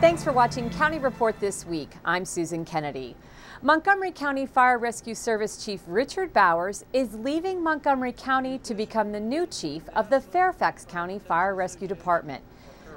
Thanks for watching County Report This Week. I'm Susan Kennedy. Montgomery County Fire Rescue Service Chief Richard Bowers is leaving Montgomery County to become the new chief of the Fairfax County Fire Rescue Department.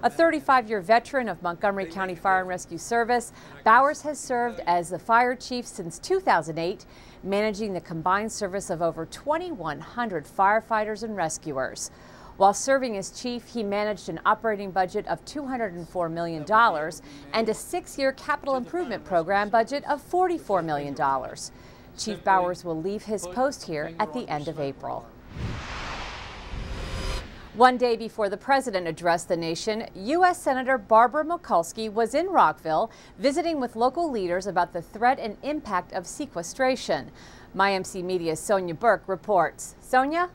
A 35-year veteran of Montgomery County Fire and Rescue Service, Bowers has served as the fire chief since 2008, managing the combined service of over 2,100 firefighters and rescuers. While serving as chief, he managed an operating budget of $204 million and a 6-year capital improvement program budget of $44 million. Chief Bowers will leave his post here at the end of April. One day before the president addressed the nation, U.S. Senator Barbara Mikulski was in Rockville visiting with local leaders about the threat and impact of sequestration. MyMC Media's Sonia Burke reports. Sonia?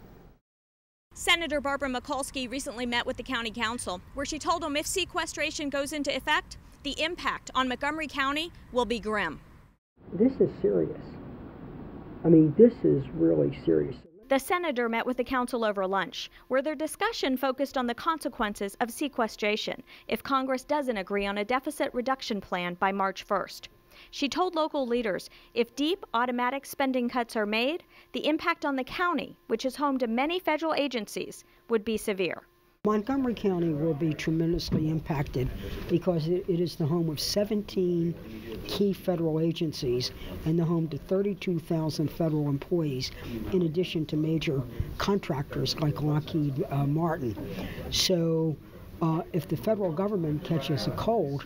Senator Barbara Mikulski recently met with the county council, where she told them if sequestration goes into effect, the impact on Montgomery County will be grim. This is serious. I mean, this is really serious. The senator met with the council over lunch, where their discussion focused on the consequences of sequestration if Congress doesn't agree on a deficit reduction plan by March 1st. She told local leaders if deep automatic spending cuts are made, the impact on the county, which is home to many federal agencies, would be severe. Montgomery County will be tremendously impacted because it is the home of 17 key federal agencies and the home to 32,000 federal employees, in addition to major contractors like Lockheed Martin. So if the federal government catches a cold,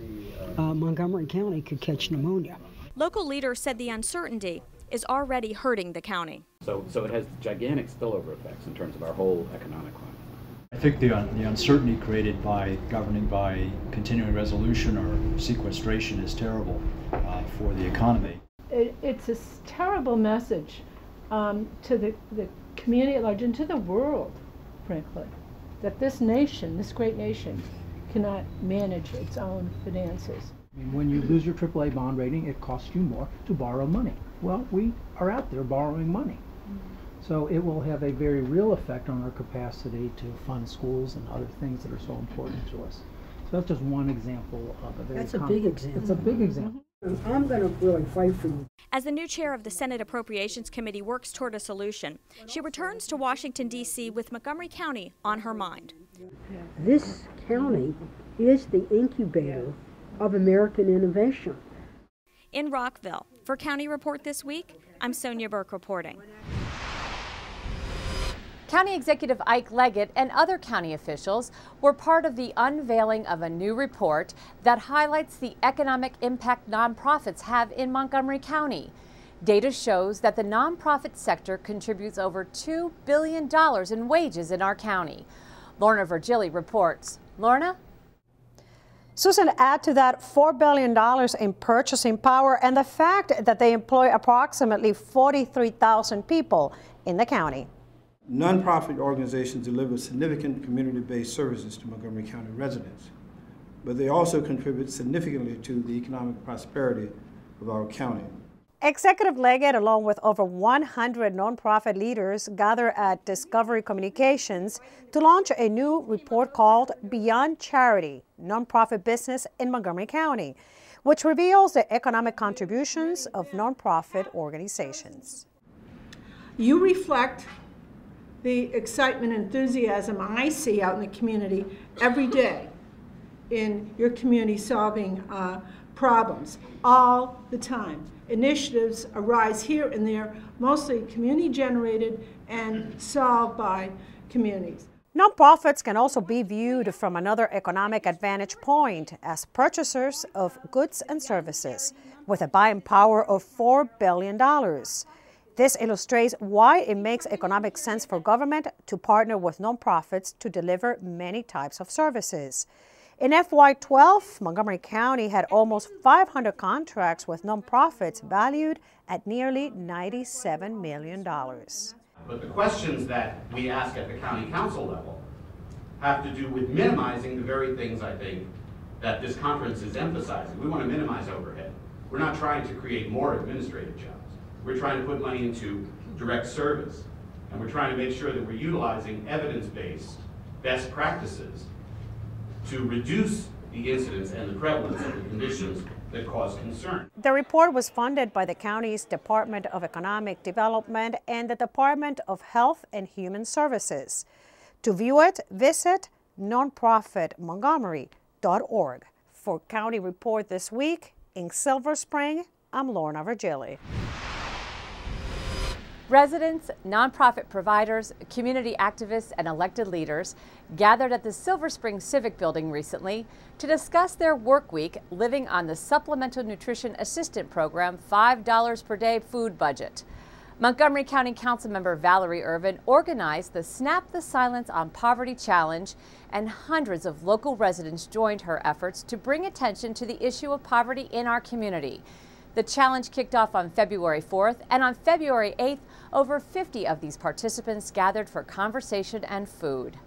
Montgomery County could catch pneumonia. Local leaders said the uncertainty is already hurting the county. So it has gigantic spillover effects in terms of our whole economic climate. I think the uncertainty created by governing by continuing resolution or sequestration is terrible for the economy. It's a terrible message to the community at large and to the world, frankly, that this nation, this great nation, cannot manage its own finances. I mean, when you lose your AAA bond rating, it costs you more to borrow money. Well, we are out there borrowing money. So it will have a very real effect on our capacity to fund schools and other things that are so important to us. So that's just one example of a very That's a big example. It's a big example. I'm going to really fight for you. As the new chair of the Senate Appropriations Committee works toward a solution, she returns to Washington, D.C. with Montgomery County on her mind. This county is the incubator of American innovation. In Rockville, for County Report This Week, I'm Sonia Burke reporting. County Executive Ike Leggett and other county officials were part of the unveiling of a new report that highlights the economic impact nonprofits have in Montgomery County. Data shows that the nonprofit sector contributes over $2 billion in wages in our county. Lorna Virgili reports. Lorna? Susan, add to that $4 billion in purchasing power and the fact that they employ approximately 43,000 people in the county. Nonprofit organizations deliver significant community-based services to Montgomery County residents, but they also contribute significantly to the economic prosperity of our county. Executive Leggett, along with over 100 nonprofit leaders, gather at Discovery Communications to launch a new report called Beyond Charity, Nonprofit Business in Montgomery County, which reveals the economic contributions of nonprofit organizations. You reflect the excitement and enthusiasm I see out in the community every day in your community solving problems all the time. Initiatives arise here and there, mostly community generated and solved by communities. Nonprofits can also be viewed from another economic advantage point as purchasers of goods and services, with a buying power of $4 billion. This illustrates why it makes economic sense for government to partner with nonprofits to deliver many types of services. In FY12, Montgomery County had almost 500 contracts with nonprofits valued at nearly $97 million. But the questions that we ask at the county council level have to do with minimizing the very things, I think, that this conference is emphasizing. We want to minimize overhead. We're not trying to create more administrative jobs. We're trying to put money into direct service. And we're trying to make sure that we're utilizing evidence-based best practices to reduce the incidence and the prevalence of the conditions that cause concern. The report was funded by the county's Department of Economic Development and the Department of Health and Human Services. To view it, visit nonprofitmontgomery.org. For County Report This Week, in Silver Spring, I'm Lorna Virgili. Residents, nonprofit providers, community activists, and elected leaders gathered at the Silver Spring Civic Building recently to discuss their work week living on the Supplemental Nutrition Assistant Program $5 per day food budget. Montgomery County Councilmember Valerie Irvin organized the Snap the Silence on Poverty Challenge, and hundreds of local residents joined her efforts to bring attention to the issue of poverty in our community. The challenge kicked off on February 4th, and on February 8th, over 50 of these participants gathered for conversation and food.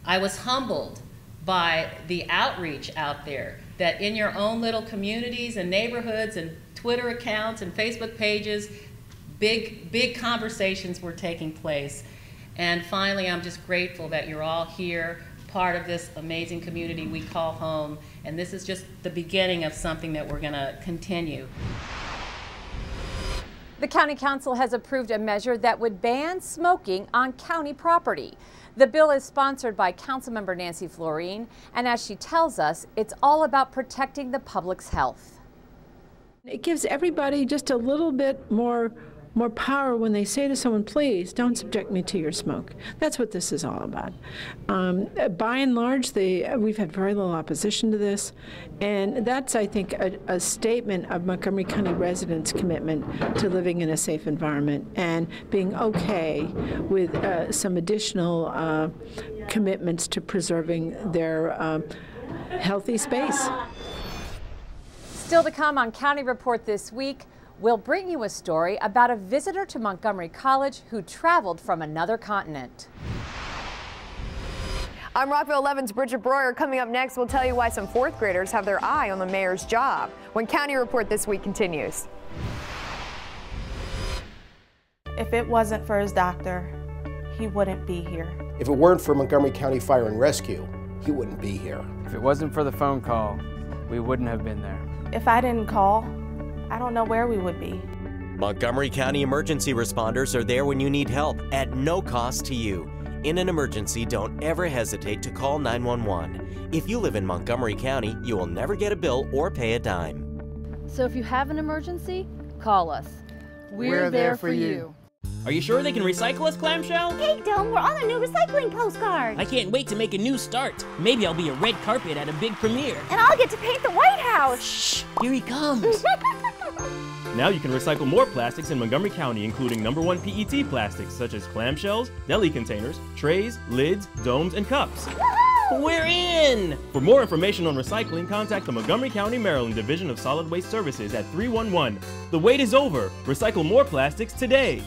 I was humbled by the outreach out there, that in your own little communities and neighborhoods and Twitter accounts and Facebook pages, big conversations were taking place. And finally, I'm just grateful that you're all here, part of this amazing community we call home. And this is just the beginning of something that we're going to continue. The County Council has approved a measure that would ban smoking on county property. The bill is sponsored by Councilmember Nancy Florine, and as she tells us, it's all about protecting the public's health. It gives everybody just a little bit more power when they say to someone, please don't subject me to your smoke. That's what this is all about. By and large, we've had very little opposition to this, and that's, I think, a statement of Montgomery County residents' commitment to living in a safe environment and being okay with some additional commitments to preserving their healthy space. Still to come on County Report This Week, we'll bring you a story about a visitor to Montgomery College who traveled from another continent. I'm Rockville 11's Bridget Breuer. Coming up next, we'll tell you why some fourth graders have their eye on the mayor's job when County Report This Week continues. If it wasn't for his doctor, he wouldn't be here. If it weren't for Montgomery County Fire and Rescue, he wouldn't be here. If it wasn't for the phone call, we wouldn't have been there. If I didn't call, I don't know where we would be. Montgomery County emergency responders are there when you need help at no cost to you. In an emergency, don't ever hesitate to call 911. If you live in Montgomery County, you will never get a bill or pay a dime. So if you have an emergency, call us. We're there for you. Are you sure they can recycle us, Clamshell? Hey, Dome, we're on a new recycling postcard. I can't wait to make a new start. Maybe I'll be a red carpet at a big premiere. And I'll get to paint the White House. Shh, here he comes. Now you can recycle more plastics in Montgomery County, including #1 PET plastics such as clamshells, deli containers, trays, lids, domes, and cups. We're in! For more information on recycling, contact the Montgomery County, Maryland Division of Solid Waste Services at 311. The wait is over. Recycle more plastics today.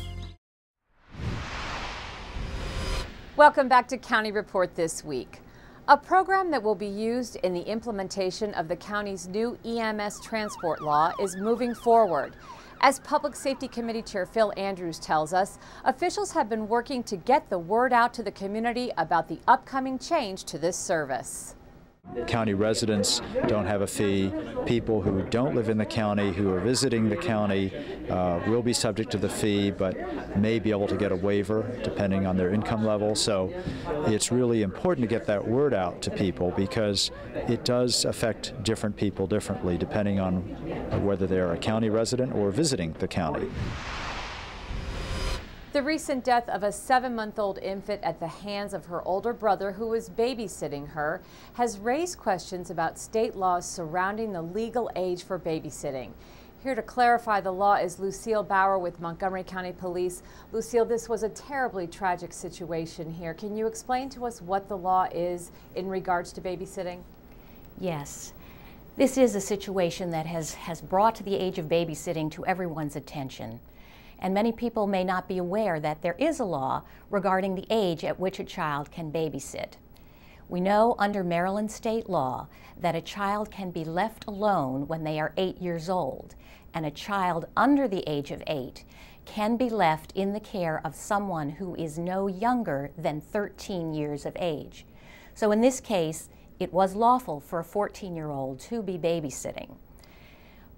Welcome back to County Report This Week. A program that will be used in the implementation of the county's new EMS transport law is moving forward. As Public Safety Committee Chair Phil Andrews tells us, officials have been working to get the word out to the community about the upcoming change to this service. County residents don't have a fee. People who don't live in the county, who are visiting the county, will be subject to the fee, but may be able to get a waiver depending on their income level. So it's really important to get that word out to people because it does affect different people differently depending on whether they're a county resident or visiting the county. The recent death of a 7-month-old infant at the hands of her older brother who was babysitting her has raised questions about state laws surrounding the legal age for babysitting. Here to clarify the law is Lucille Bauer with Montgomery County Police. Lucille, this was a terribly tragic situation here. Can you explain to us what the law is in regards to babysitting? Yes. This is a situation that has brought the age of babysitting to everyone's attention. And many people may not be aware that there is a law regarding the age at which a child can babysit. We know under Maryland state law that a child can be left alone when they are 8 years old, and a child under the age of 8 can be left in the care of someone who is no younger than 13 years of age. So in this case, it was lawful for a 14-year-old to be babysitting.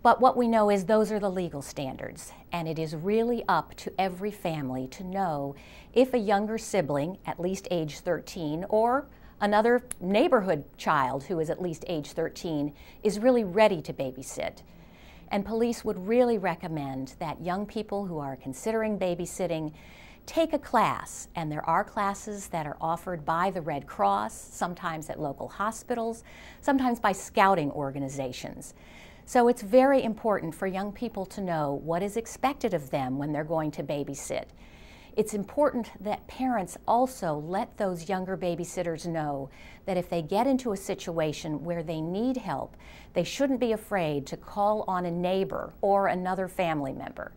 But what we know is those are the legal standards, and it is really up to every family to know if a younger sibling, at least age 13, or another neighborhood child who is at least age 13, is really ready to babysit. And police would really recommend that young people who are considering babysitting take a class, and there are classes that are offered by the Red Cross, sometimes at local hospitals, sometimes by scouting organizations. So it's very important for young people to know what is expected of them when they're going to babysit. It's important that parents also let those younger babysitters know that if they get into a situation where they need help, they shouldn't be afraid to call on a neighbor or another family member.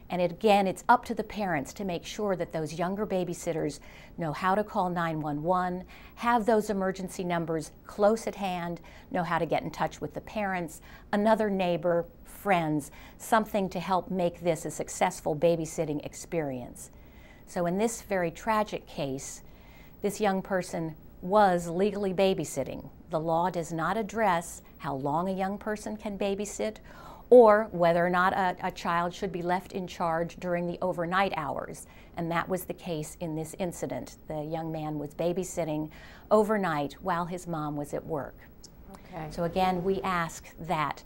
And again, it's up to the parents to make sure that those younger babysitters know how to call 911, have those emergency numbers close at hand, know how to get in touch with the parents, another neighbor, friends, something to help make this a successful babysitting experience. So in this very tragic case, this young person was legally babysitting. The law does not address how long a young person can babysit or whether or not a child should be left in charge during the overnight hours. And that was the case in this incident. The young man was babysitting overnight while his mom was at work. Okay. So again, we ask that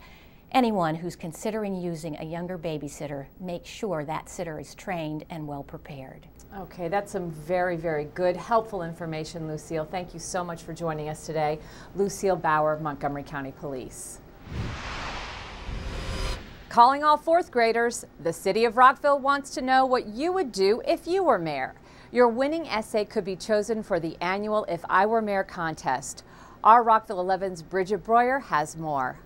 anyone who's considering using a younger babysitter make sure that sitter is trained and well prepared. Okay, that's some very, very good, helpful information, Lucille. Thank you so much for joining us today. Lucille Bauer of Montgomery County Police. Calling all fourth graders, the City of Rockville wants to know what you would do if you were mayor. Your winning essay could be chosen for the annual If I Were Mayor contest. Our Rockville 11's Bridget Breuer has more.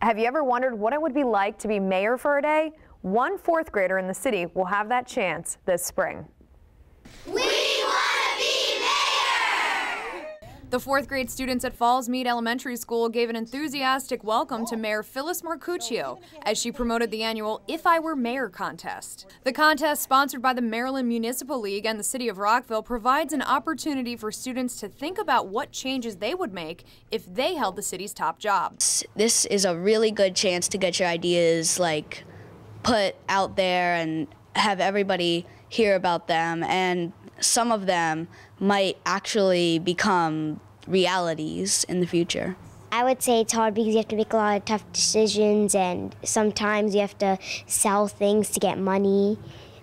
Have you ever wondered what it would be like to be mayor for a day? One fourth grader in the city will have that chance this spring. We want to be mayor! The fourth grade students at Falls Mead Elementary School gave an enthusiastic welcome to Mayor Phyllis Marcuccio as she promoted the annual If I Were Mayor contest. The contest, sponsored by the Maryland Municipal League and the City of Rockville, provides an opportunity for students to think about what changes they would make if they held the city's top job. This is a really good chance to get your ideas put out there and have everybody hear about them, and some of them might actually become realities in the future. I would say it's hard because you have to make a lot of tough decisions, and sometimes you have to sell things to get money,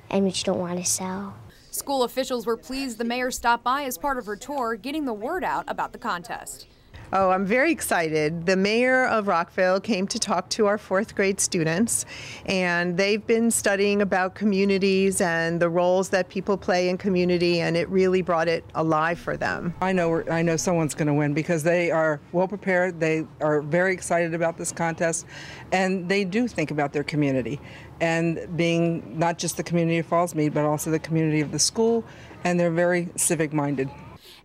and which you don't want to sell. School officials were pleased the mayor stopped by as part of her tour, getting the word out about the contest. Oh, I'm very excited. The mayor of Rockville came to talk to our fourth grade students, and they've been studying about communities and the roles that people play in community, and it really brought it alive for them. I know someone's going to win because they are well prepared. They are very excited about this contest, and they do think about their community and being not just the community of Falls Mead, but also the community of the school, and they're very civic minded.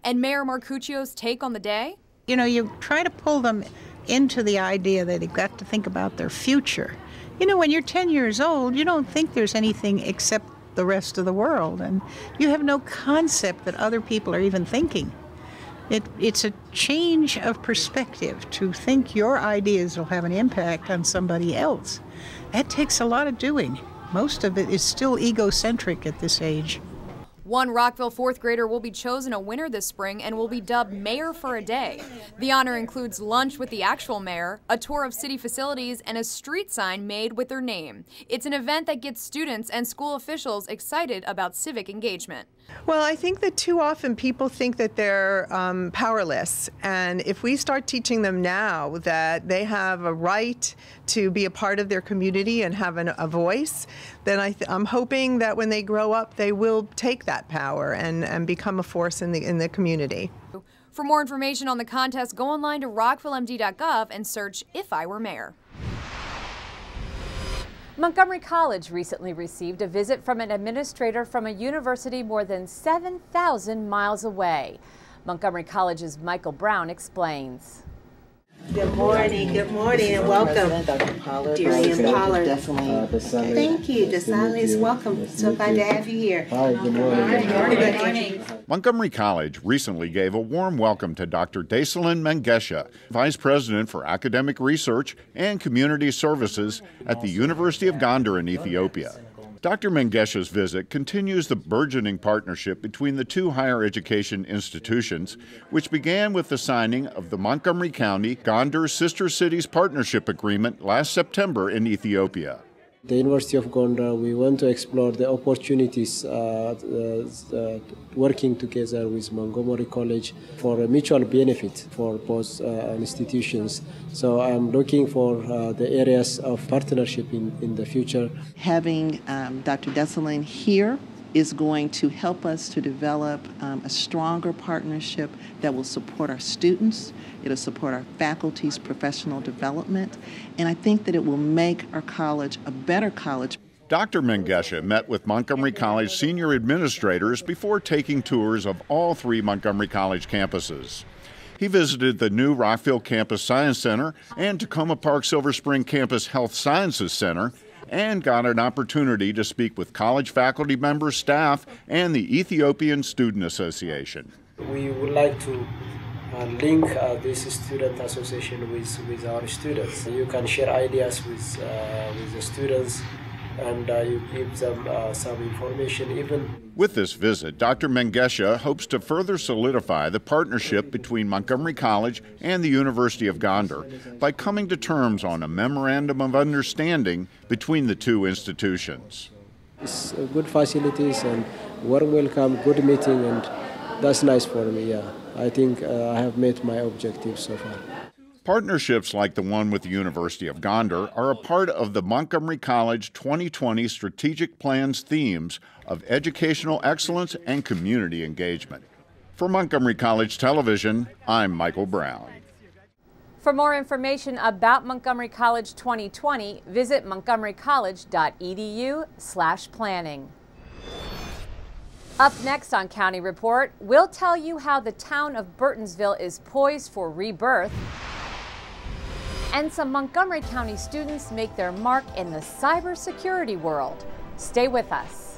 And Mayor Marcuccio's take on the day? You know, you try to pull them into the idea that they've got to think about their future. You know, when you're 10 years old, you don't think there's anything except the rest of the world, and you have no concept that other people are even thinking. It's a change of perspective to think your ideas will have an impact on somebody else. That takes a lot of doing. Most of it is still egocentric at this age. One Rockville fourth grader will be chosen a winner this spring and will be dubbed Mayor for a Day. The honor includes lunch with the actual mayor, a tour of city facilities, and a street sign made with their name. It's an event that gets students and school officials excited about civic engagement. Well, I think that too often people think that they're powerless, and if we start teaching them now that they have a right to be a part of their community and have a voice, then I'm hoping that when they grow up they will take that power and become a force in the community. For more information on the contest, go online to rockvillemd.gov and search If I Were Mayor. Montgomery College recently received a visit from an administrator from a university more than 7,000 miles away. Montgomery College's Michael Brown explains. Good morning, and welcome. Dr. Pollard. Darian Pollard. Thank you. Desalegn is welcome. So glad to have you here. Hi, good morning. Good morning. Montgomery College recently gave a warm welcome to Dr. Desalegn Mengesha, Vice President for Academic Research and Community Services at the University of Gondar in Ethiopia. Dr. Mengesha's visit continues the burgeoning partnership between the two higher education institutions, which began with the signing of the Montgomery County Gondar Sister Cities Partnership Agreement last September in Ethiopia. The University of Gondar, we want to explore the opportunities working together with Montgomery College for a mutual benefit for both institutions. So I'm looking for the areas of partnership in the future. Having Dr. Desalegn here is going to help us to develop a stronger partnership that will support our students, it'll support our faculty's professional development, and I think that it will make our college a better college. Dr. Mengesha met with Montgomery College senior administrators before taking tours of all three Montgomery College campuses. He visited the new Rockville Campus Science Center and Tacoma Park Silver Spring Campus Health Sciences Center, and got an opportunity to speak with college faculty members, staff, and the Ethiopian Student Association. We would like to link this student association with our students. You can share ideas with the students, and you give them some information even. With this visit, Dr. Mengesha hopes to further solidify the partnership between Montgomery College and the University of Gondar by coming to terms on a memorandum of understanding between the two institutions. It's good facilities and warm welcome, good meeting, and that's nice for me, yeah. I think I have met my objectives so far. Partnerships like the one with the University of Gondar are a part of the Montgomery College 2020 Strategic Plan's themes of educational excellence and community engagement. For Montgomery College Television, I'm Michael Brown. For more information about Montgomery College 2020, visit montgomerycollege.edu/planning. Up next on County Report, we'll tell you how the town of Burtonsville is poised for rebirth, and some Montgomery County students make their mark in the cybersecurity world. Stay with us.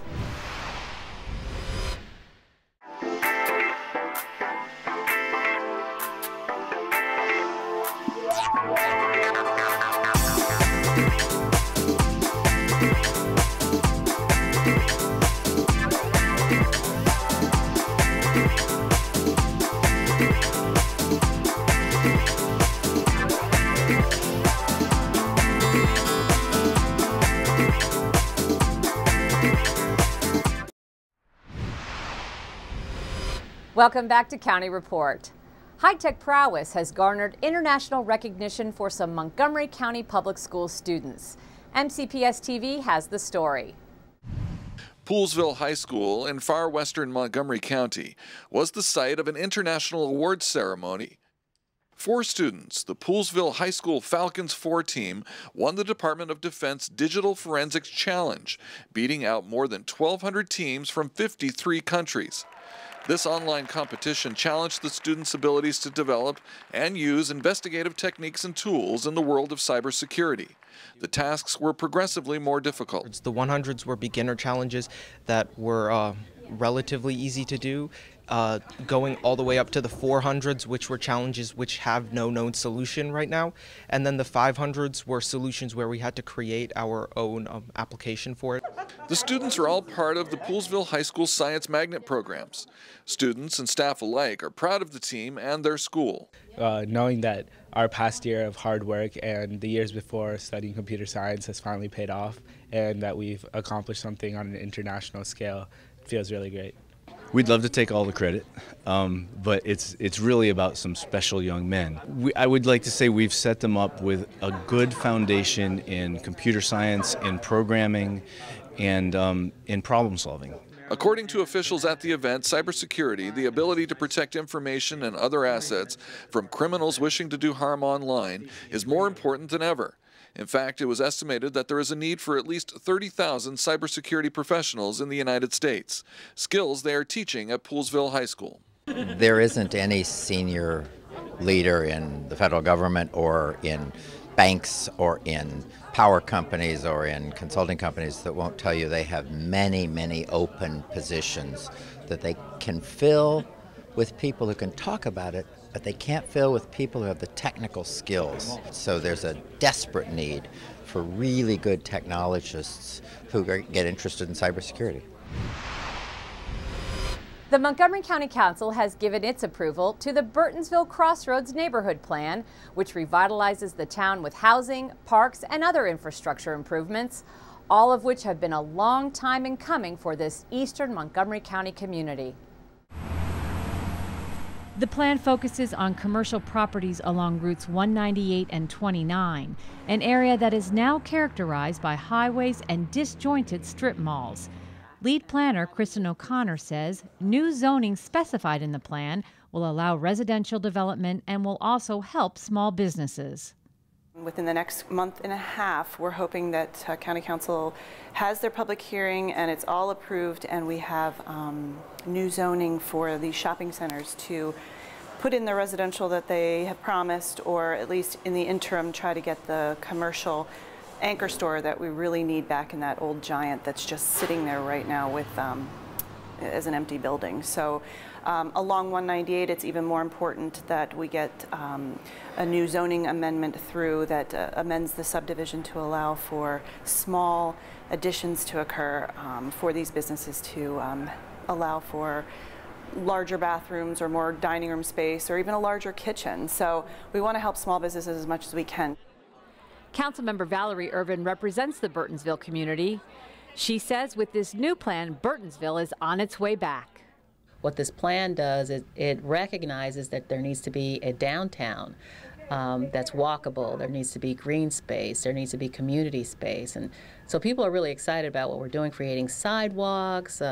Welcome back to County Report. High-tech prowess has garnered international recognition for some Montgomery County Public School students. MCPS TV has the story. Poolesville High School in far western Montgomery County was the site of an international awards ceremony. 4 students, the Poolesville High School Falcons 4 team, won the Department of Defense Digital Forensics Challenge, beating out more than 1,200 teams from 53 countries. This online competition challenged the students' abilities to develop and use investigative techniques and tools in the world of cybersecurity. The tasks were progressively more difficult. The 100s were beginner challenges that were relatively easy to do, going all the way up to the 400s, which were challenges which have no known solution right now. And then the 500s were solutions where we had to create our own application for it. The students are all part of the Poolesville High School Science Magnet programs. Students and staff alike are proud of the team and their school. Knowing that our past year of hard work and the years before studying computer science has finally paid off, and that we've accomplished something on an international scale, feels really great. We'd love to take all the credit, but it's really about some special young men. I would like to say we've set them up with a good foundation in computer science, in programming, and in problem solving. According to officials at the event, cybersecurity, the ability to protect information and other assets from criminals wishing to do harm online, is more important than ever. In fact, it was estimated that there is a need for at least 30,000 cybersecurity professionals in the United States, skills they are teaching at Poolesville High School. There isn't any senior leader in the federal government or in banks or in power companies or in consulting companies that won't tell you they have many, many open positions that they can fill with people who can talk about it, but they can't fill with people who have the technical skills. So there's a desperate need for really good technologists who get interested in cybersecurity. The Montgomery County Council has given its approval to the Burtonsville Crossroads Neighborhood Plan, which revitalizes the town with housing, parks, and other infrastructure improvements, all of which have been a long time in coming for this eastern Montgomery County community. The plan focuses on commercial properties along routes 198 and 29, an area that is now characterized by highways and disjointed strip malls. Lead planner Kristen O'Connor says new zoning specified in the plan will allow residential development and will also help small businesses. Within the next month and a half, we're hoping that County Council has their public hearing and it's all approved, and we have new zoning for these shopping centers to put in the residential that they have promised, or at least in the interim try to get the commercial anchor store that we really need back in that old giant that's just sitting there right now with as an empty building. So along 198, it's even more important that we get a new zoning amendment through that amends the subdivision to allow for small additions to occur for these businesses to allow for larger bathrooms or more dining room space or even a larger kitchen. So we want to help small businesses as much as we can. Councilmember Valerie Irvin represents the Burtonsville community. She says with this new plan, Burtonsville is on its way back. What this plan does is it recognizes that there needs to be a downtown that's walkable. There needs to be green space. There needs to be community space. And so people are really excited about what we're doing, creating sidewalks,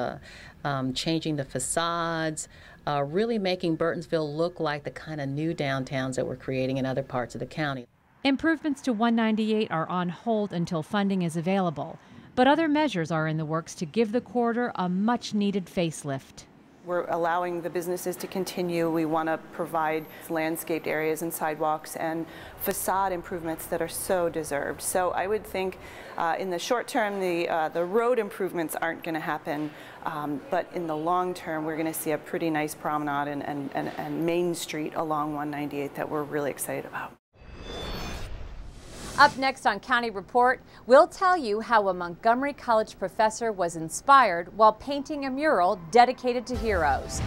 changing the facades, really making Burtonsville look like the kind of new downtowns that we're creating in other parts of the county. Improvements to 198 are on hold until funding is available, but other measures are in the works to give the corridor a much-needed facelift. We're allowing the businesses to continue. We want to provide landscaped areas and sidewalks and facade improvements that are so deserved. So I would think in the short term the road improvements aren't going to happen, but in the long term we're going to see a pretty nice promenade and Main Street along 198 that we're really excited about. Up next on County Report, we'll tell you how a Montgomery College professor was inspired while painting a mural dedicated to heroes.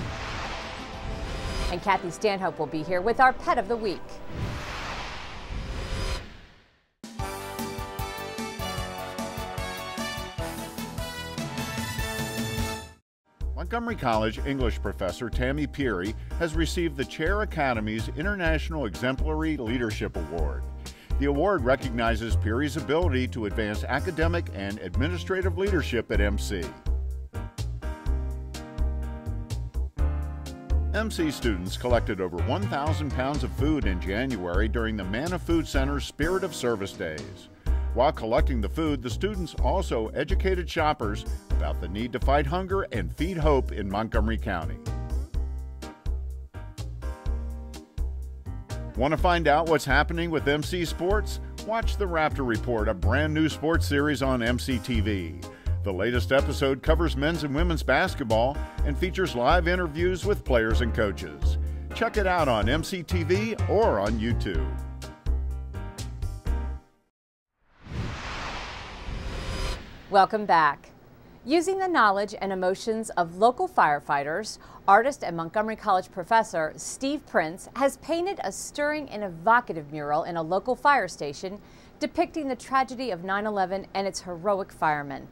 And Kathy Stanhope will be here with our Pet of the Week. Montgomery College English professor Tammy Peary has received the Chair Academy's International Exemplary Leadership Award. The award recognizes Peary's ability to advance academic and administrative leadership at MC. MC students collected over 1,000 pounds of food in January during the Manna Food Center's Spirit of Service Days. While collecting the food, the students also educated shoppers about the need to fight hunger and feed hope in Montgomery County. Want to find out what's happening with MC Sports? Watch the Raptor Report, a brand new sports series on MCTV. The latest episode covers men's and women's basketball and features live interviews with players and coaches. Check it out on MCTV or on YouTube. Welcome back. Using the knowledge and emotions of local firefighters, artist and Montgomery College professor Steve Prince has painted a stirring and evocative mural in a local fire station depicting the tragedy of 9/11 and its heroic firemen.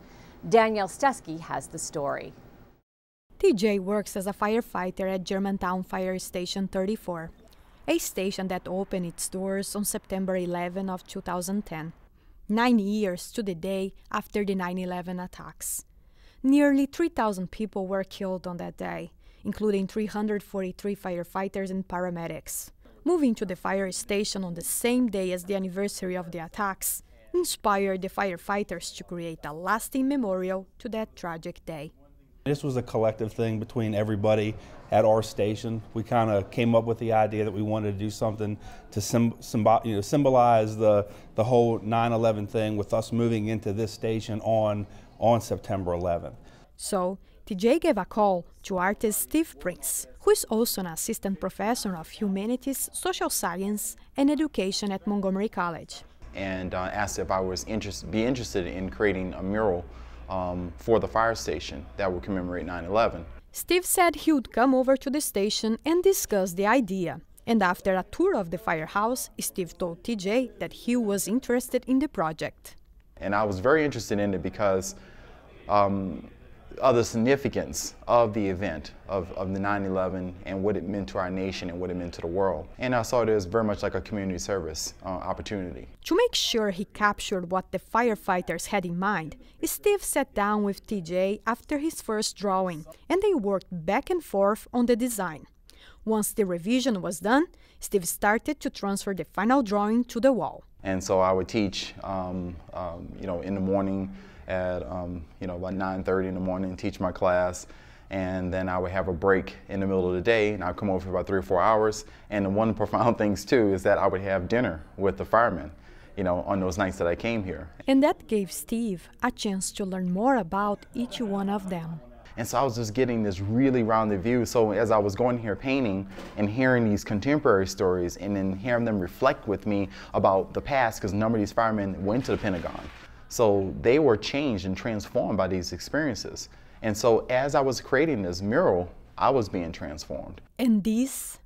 Danielle Stesky has the story. TJ works as a firefighter at Germantown Fire Station 34, a station that opened its doors on September 11 of 2010, 9 years to the day after the 9/11 attacks. Nearly 3,000 people were killed on that day, including 343 firefighters and paramedics. Moving to the fire station on the same day as the anniversary of the attacks inspired the firefighters to create a lasting memorial to that tragic day. This was a collective thing between everybody at our station. We kind of came up with the idea that we wanted to do something to symbolize the whole 9/11 thing with us moving into this station on September 11th. So, TJ gave a call to artist Steve Prince, who is also an assistant professor of humanities, social science, and education at Montgomery College. And asked if I was interested in creating a mural for the fire station that would commemorate 9/11. Steve said he would come over to the station and discuss the idea. And after a tour of the firehouse, Steve told TJ that he was interested in the project. And I was very interested in it because of the significance of the event of the 9/11 and what it meant to our nation and what it meant to the world. And I saw it as very much like a community service opportunity. To make sure he captured what the firefighters had in mind, Steve sat down with TJ after his first drawing, and they worked back and forth on the design. Once the revision was done, Steve started to transfer the final drawing to the wall. And so I would teach, in the morning at about 9:30 in the morning, teach my class, and then I would have a break in the middle of the day, and I'd come over for about 3 or 4 hours. And one of the profound things too is that I would have dinner with the firemen, on those nights that I came here. And that gave Steve a chance to learn more about each one of them. And so I was just getting this really rounded view. So as I was going here painting and hearing these contemporary stories and then hearing them reflect with me about the past, because a number of these firemen went to the Pentagon. So they were changed and transformed by these experiences. And so as I was creating this mural, I was being transformed. And this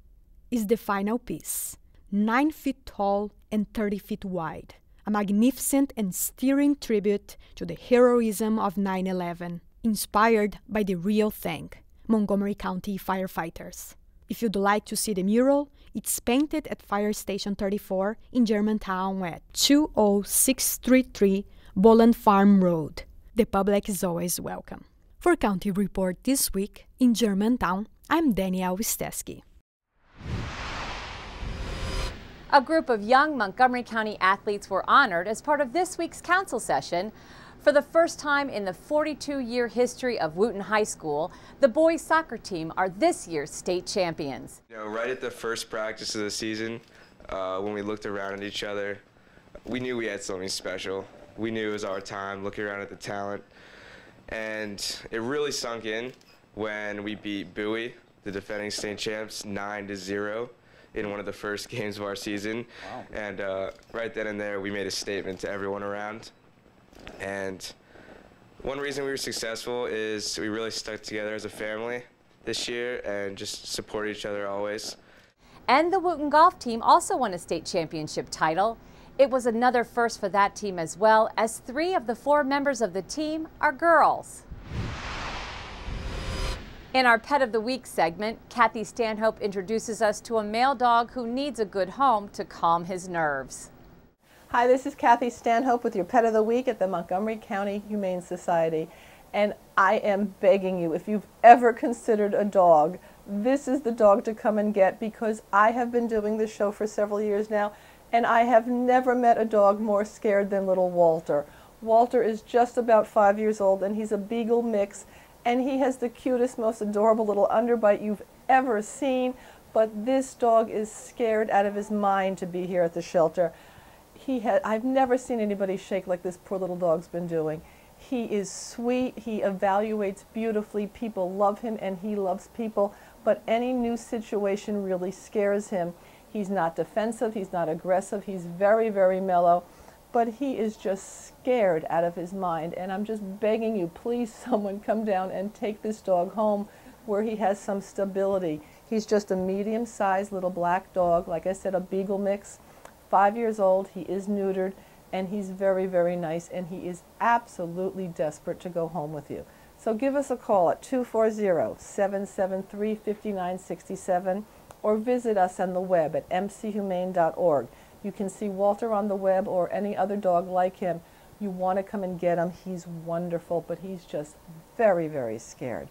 is the final piece, 9 feet tall and 30 feet wide. A magnificent and stirring tribute to the heroism of 9/11, inspired by the real thing, Montgomery County firefighters. If you'd like to see the mural, it's painted at Fire Station 34 in Germantown at 20633 Boland Farm Road. The public is always welcome. For County Report this week in Germantown, I'm Danielle Wistesky. A group of young Montgomery County athletes were honored as part of this week's council session. For the first time in the 42-year history of Wooten High School, the boys soccer team are this year's state champions. Right at the first practice of the season, when we looked around at each other, we knew we had something special. We knew it was our time, looking around at the talent. And it really sunk in when we beat Bowie, the defending state champs, 9-0 in one of the first games of our season. Wow. And right then and there, we made a statement to everyone around. And one reason we were successful is we really stuck together as a family this year and just supported each other always. And the Wooten golf team also won a state championship title. It was another first for that team as well, as 3 of the 4 members of the team are girls. In our Pet of the Week segment, Kathy Stanhope introduces us to a male dog who needs a good home to calm his nerves. Hi, this is Kathy Stanhope with your Pet of the Week at the Montgomery County Humane Society. And I am begging you, if you've ever considered a dog, this is the dog to come and get, because I have been doing this show for several years now, and I have never met a dog more scared than little Walter. Walter is just about 5 years old, and he's a Beagle mix, and he has the cutest, most adorable little underbite you've ever seen, but this dog is scared out of his mind to be here at the shelter. I've never seen anybody shake like this poor little dog's been doing. He is sweet, he evaluates beautifully, people love him and he loves people, but any new situation really scares him. He's not defensive, he's not aggressive, he's very, very mellow, but he is just scared out of his mind. And I'm just begging you, please someone come down and take this dog home where he has some stability. He's just a medium-sized little black dog, like I said, a Beagle mix. 5 years old, he is neutered, and he's very, very nice, and he is absolutely desperate to go home with you. So give us a call at 240-773-5967 or visit us on the web at mchumane.org. You can see Walter on the web or any other dog like him. You want to come and get him. He's wonderful, but he's just very, very scared.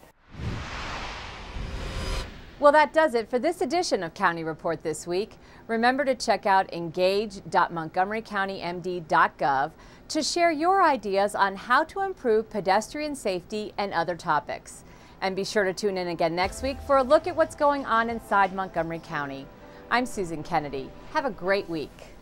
Well, that does it for this edition of County Report this week. Remember to check out engage.montgomerycountymd.gov to share your ideas on how to improve pedestrian safety and other topics. And be sure to tune in again next week for a look at what's going on inside Montgomery County. I'm Susan Kennedy. Have a great week.